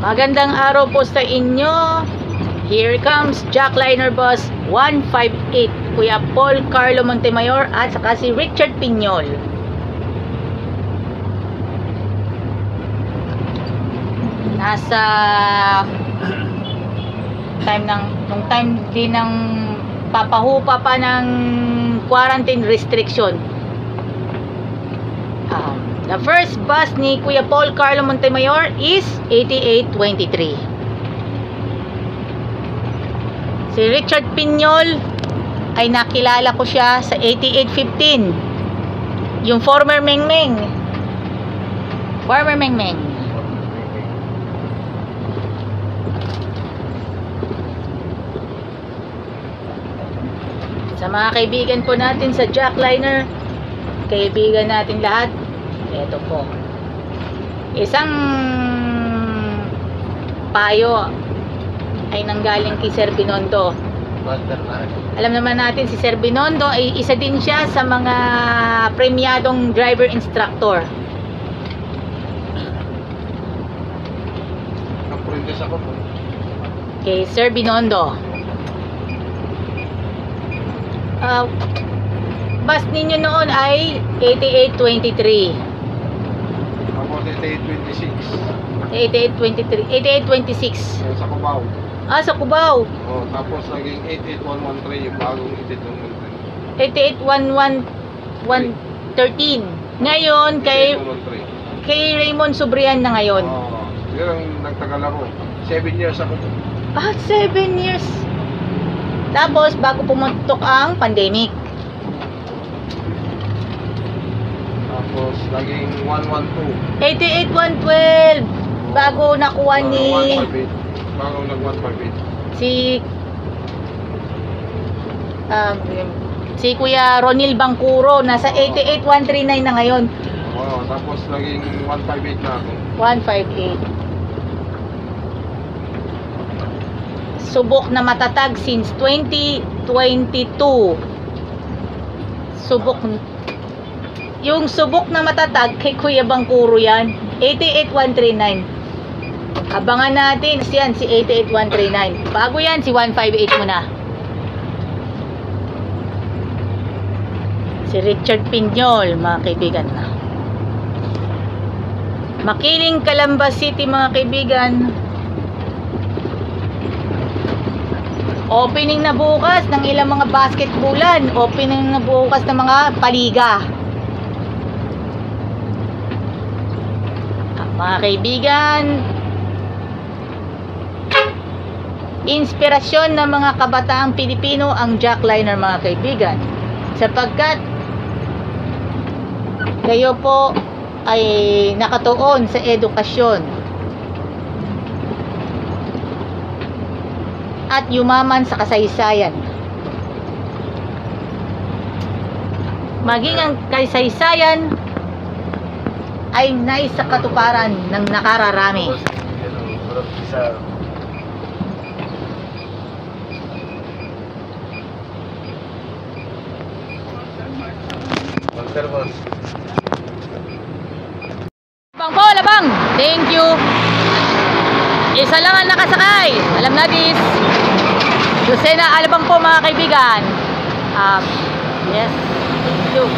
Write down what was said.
Magandang araw po sa inyo. Here comes Jackliner Bus 158, Kuya Paul Carlo Montemayor at saka si Richard Piñol. Nasa nung time din ng papahupa pa ng quarantine restriction. The first bus ni Kuya Paul Carlo Montemayor is 8823. Si Richard Piñol ay nakilala ko siya sa 8815. Yung former Mengmeng. Former Mengmeng. Sa mga kaibigan po natin sa Jackliner, kaibigan natin lahat, ito po, isang payo ay nanggaling kay Sir Binondo. Alam naman natin si Sir Binondo ay isa din siya sa mga premyadong driver instructor. Aprendiz ako po. Kay Sir Binondo. Bus ninyo noon ay 8823. Ako 8826. 8826. Sa Cubao. Sa Cubao. Oh, tapos naging 88113 yung bagong 88113. 88113. Ngayon kay 88113. Raymond Subrian na ngayon. Yun ang nagtagal ako. 7 years ako. 7 years. Tapos bago pumutok ang pandemic. Tapos naging 112. 88112. Bago nakuha ni 158. Bago nag-158. si Kuya Ronil Bangkuro nasa 88139 na ngayon. Tapos naging 158 na ako. 158. Subok na matatag since 2022. Yung subok na matatag kay Kuya Bangkuro yan, 88139. Abangan natin yan si 88139. Bago yan si 158 muna. Si Richard Piñol, mga kaibigan. Makiling, Calamba City, mga kaibigan. Opening na bukas ng ilang mga basketballan. Opening na bukas ng mga paliga. Mga kaibigan, inspirasyon ng mga kabataang Pilipino ang Jackliner, mga kaibigan. Sapagkat kayo po ay nakatuon sa edukasyon at yumaman sa kasaysayan. Maging ang kasaysayan ay nais sa katuparan ng nakararami. Labang po, labang! Thank you! Isa lang ang nakasakay. Alam na this. Lucena, alabang po, mga kaibigan. Yes. Thank you.